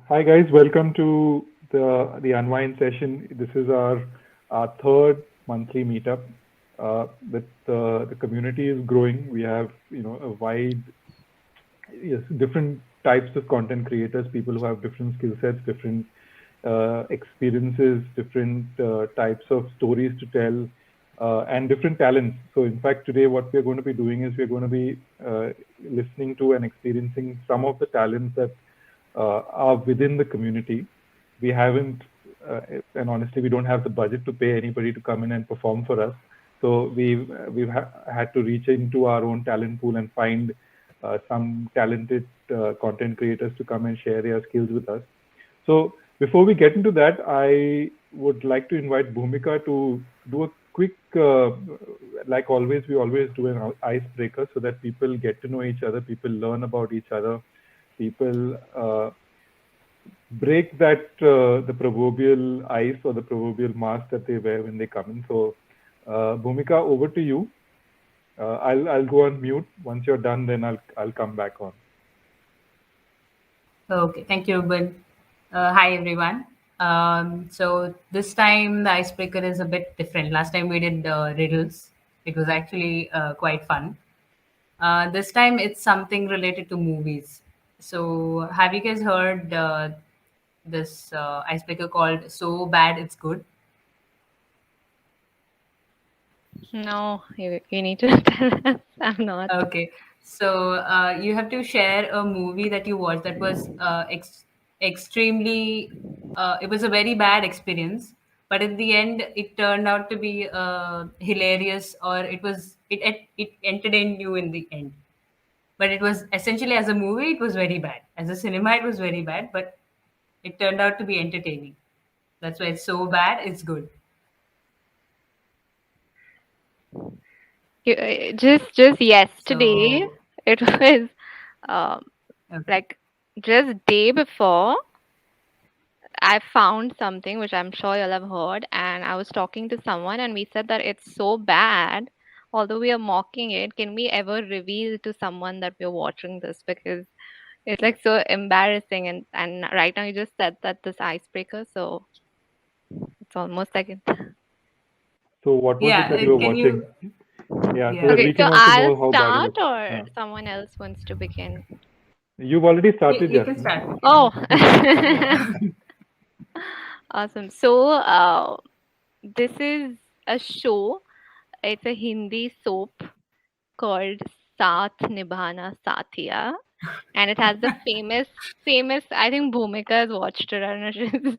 Hi guys, welcome to the Unwind session. This is our third monthly meetup. With the community is growing. We have a wide, yes, different types of content creators, people who have different skill sets, different experiences, different types of stories to tell, and different talents. So, in fact, today what we're going to be doing is we're going to be listening to and experiencing some of the talents that are within the community. We haven't, and honestly, we don't have the budget to pay anybody to come in and perform for us. So we've had to reach into our own talent pool and find some talented content creators to come and share their skills with us. So before we get into that, I would like to invite Bhumika to do a quick, like always, we always do an icebreaker so that people get to know each other, people learn about each other, people break that the proverbial ice or the proverbial mask that they wear when they come in. So, Bhumika, over to you. I'll go on mute. Once you're done, then I'll come back on. Okay, thank you, Reuben. Hi, everyone. So this time the icebreaker is a bit different. Last time we did riddles. It was actually quite fun. This time it's something related to movies. So have you guys heard this icebreaker called "So Bad It's Good"? No, you need to tell us. I'm not. Okay, so you have to share a movie that you watched that was extremely. It was a very bad experience, but in the end, it turned out to be hilarious, or it entertained you in the end. But it was essentially as a movie, it was very bad. As a cinema, it was very bad, but it turned out to be entertaining. That's why it's so bad, it's good. Just yesterday, So, it was um, okay. like just day before, I found something which I'm sure you'll have heard, and I was talking to someone, and we said that it's so bad. Although we are mocking it, can we ever reveal to someone that we're watching this because it's like so embarrassing? And right now you just said that this icebreaker, so it's almost like it. So, what was it Yeah, that you were can watching? you? Yeah, so Yeah. that Okay, we so can also I'll know how bad it start, is. or Yeah. someone else wants to begin. You've already started, You can Yasmin. start. Oh, Yeah. awesome. So, this is a show. It's a Hindi soap called Saath Nibhana Sathiya, and it has the famous. I think Bhumika has watched it. I don't know.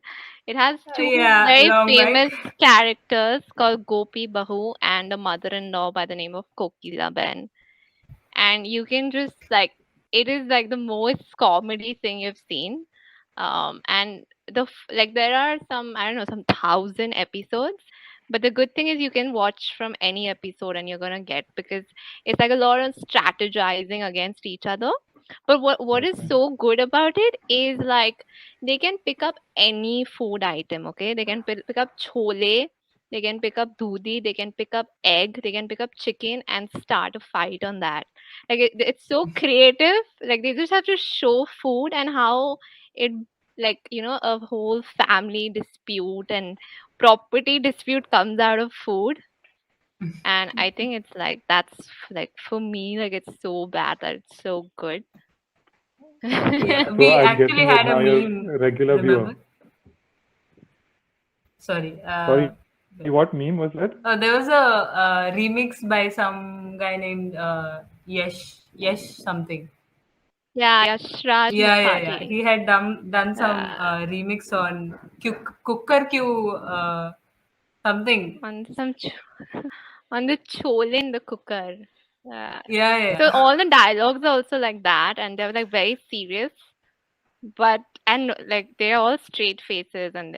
It has two Yeah, very long back. famous characters called Gopi Bahu and a mother-in-law by the name of Kokila Ben. And you can just like it is like the most comedy thing you've seen. And like there are some, I don't know, some 1,000 episodes, but the good thing is you can watch from any episode and you're gonna get, because it's like a lot of strategizing against each other. But what is Okay. so good about it is like they can pick up any food item. Okay, they can pick up chole, they can pick up dudi, they can pick up egg, they can pick up chicken and start a fight on that. Like it's so creative. Like they just have to show food and how it, like, a whole family dispute and property dispute comes out of food. And I think it's like that's like for me, like it's so bad that it's so good. Yeah, So, we I'm actually guessing that had a now you're meme. a regular viewer. Remember? Sorry. Sorry, what meme was that? There was a remix by some guy named Yesh something. Yeah, Yashraj Yeah. Mukherjee. He had done some uh, remix on Cooker Q something. on some on the chole in the cooker. uh, so Yeah. all the dialogues are also like that, and they're like very serious, but and like they're all straight faces and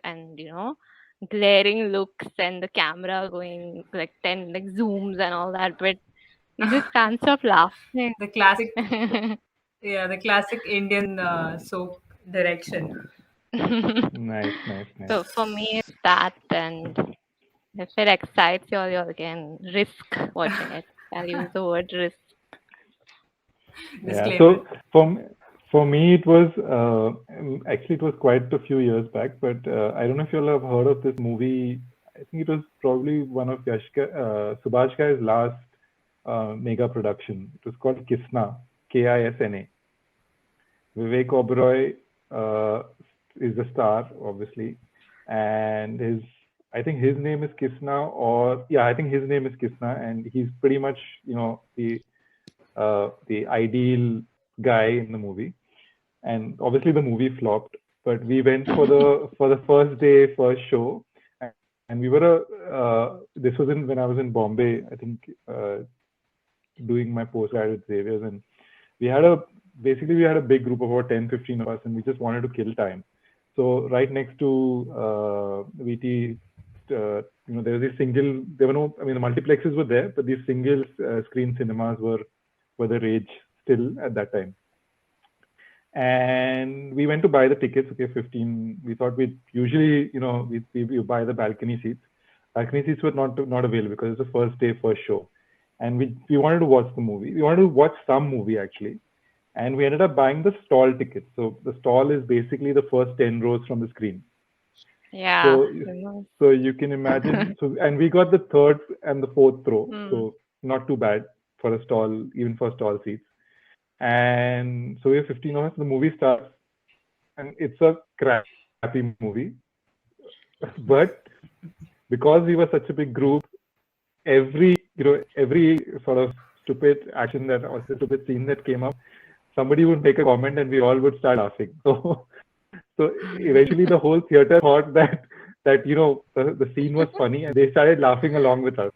glaring looks, and the camera going like 10 like zooms and all that, but you just can't stop laughing. The classic. Yeah, the classic Indian soap direction. Nice, nice, nice. So for me it's that, and if it excites you all, you all can risk watching it. I'll use the word risk. Yeah. Disclaimer. So for me, For me, it was actually it was quite a few years back, but I don't know if you'll have heard of this movie. I think it was probably one of Subhash Guy's last mega production. It was called Kisna, Kisna. Vivek Oberoi is the star, obviously, and I think his name is Kisna, or yeah, I think his name is Kisna, and he's pretty much the ideal guy in the movie. And obviously the movie flopped, but we went for the first day, first show, and we were this was in when I was in Bombay, I think, doing my postgrad at Xavier's, and we had a basically we had a big group of about 10, 15 of us, and we just wanted to kill time. So right next to VT, there was these there were no, I mean, the multiplexes were there, but these single screen cinemas were the rage still at that time. And we went to buy the tickets. Okay, 15. We thought we'd usually, we buy the balcony seats. Balcony seats were not available because it's the first day, first show, and we wanted to watch the movie. We wanted to watch some movie actually, and we ended up buying the stall tickets. So the stall is basically the first 10 rows from the screen. Yeah. So you can imagine. So and we got the third and the fourth row. So not too bad for a stall, even for stall seats. And so we have 15 of us. The movie starts, and it's a crappy movie. But because we were such a big group, every sort of stupid action that or stupid scene that came up, somebody would make a comment, and we all would start laughing. So eventually, the whole theater thought that the scene was funny, and they started laughing along with us,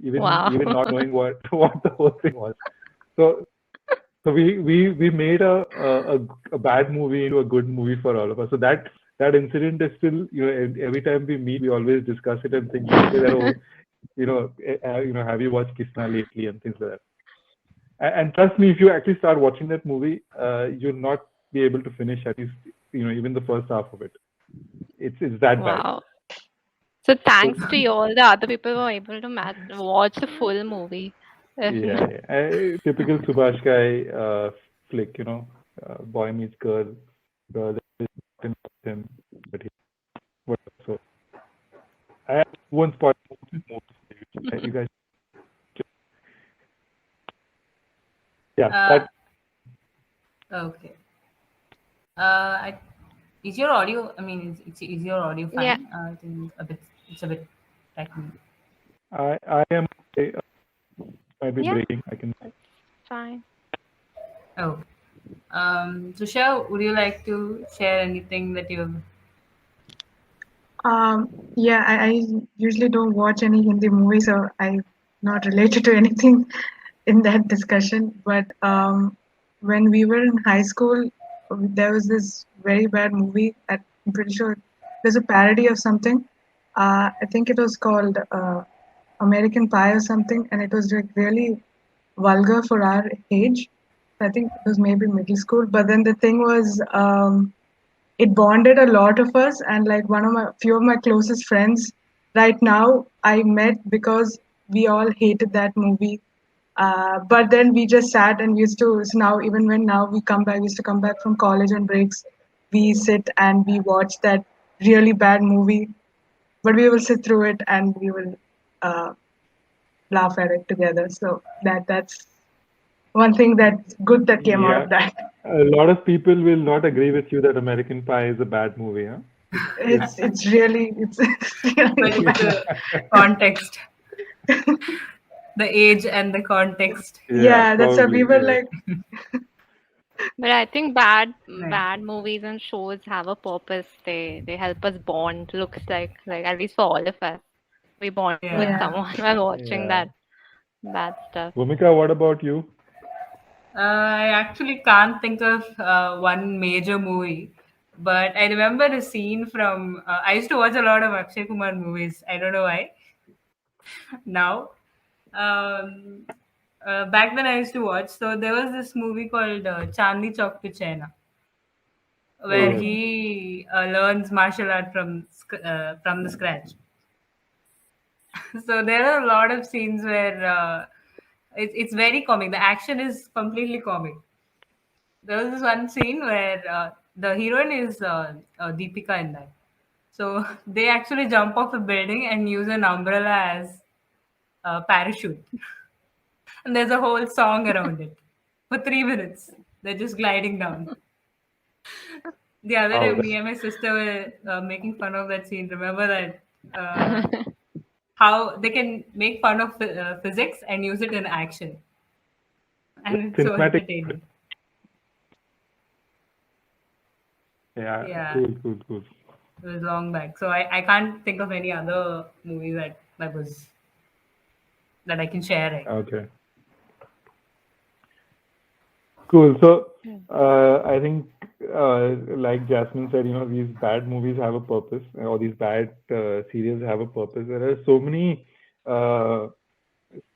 even not knowing what the whole thing was. So So we made a bad movie into a good movie for all of us. So that incident is still, every time we meet, we always discuss it and think say that, oh, have you watched Kisna lately and things like that. And trust me, if you actually start watching that movie, you'll not be able to finish at least even the first half of it. It's that bad. Wow. So thanks to you, all the other people were able to watch the full movie. Yeah. Typical Subhash guy flick, boy meets girl, girl is in him, but he whatever. So I won't spoil most of it. You guys, yeah. Okay. Is your audio? I mean, is your audio fine? Yeah. I think it's a bit technical. I am. Might be Yeah. breaking. I can. Fine. Oh. So Shah, would you like to share anything that you've? Yeah, I usually don't watch any Hindi movies, so I'm not related to anything in that discussion. But when we were in high school, there was this very bad movie. I'm pretty sure there's a parody of something. I think it was called American Pie or something, and it was like really vulgar for our age. I think it was maybe middle school. But then the thing was, it bonded a lot of us, and like few of my closest friends right now I met because we all hated that movie. But then we just sat and we used to, so now even when now we used to come back from college on breaks, we sit and we watch that really bad movie, but we will sit through it and we will uh, laugh at it together. So that's one thing that's good that came out Yeah. of that. A lot of people will not agree with you that American Pie is a bad movie, huh? It's really But it's the context, the age, and the context. Yeah, that's why we probably. were Yeah. like, But I think bad Right. bad movies and shows have a purpose. They help us bond. Looks like at least for all of us, we bond with Yeah. yeah. someone while watching Yeah. that bad stuff. Bhumika, what about you? I actually can't think of one major movie, but I remember a scene from. I used to watch a lot of Akshay Kumar movies. I don't know why now. Um, Back then, I used to watch. So there was this movie called Chandni Chowk to China, Oh where yes. he learns martial art from the scratch. So there are a lot of scenes where it's very comic. The action is completely comic. There was this one scene where the heroine is Deepika in that. So they actually jump off a building and use an umbrella as a parachute. And there's a whole song around it for 3 minutes. They're just gliding down. The other day, Wow, me and my sister were making fun of that scene. Remember that how they can make fun of physics and use it in action, and it's so cinematic. entertaining. Yeah, Yeah, cool. it was long back, so I can't think of any other movie that I can share right now. Okay, cool. So, Hmm. I think, like Jasmine said, these bad movies have a purpose, or these bad series have a purpose. There are so many, uh,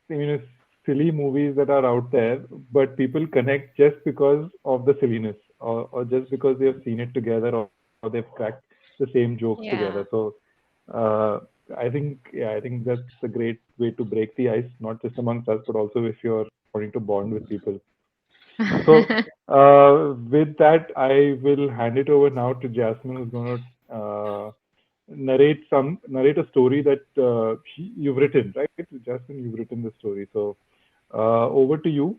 you know, silly movies that are out there, but people connect just because of the silliness, or just because they have seen it together, or they've cracked the same jokes together. Yeah. So, uh, I think that's a great way to break the ice, not just amongst us, but also if you're wanting to bond with people. So, with that, I will hand it over now to Jasmine, who's going to narrate a story that you've written, right? Jasmine, you've written the story. So, over to you.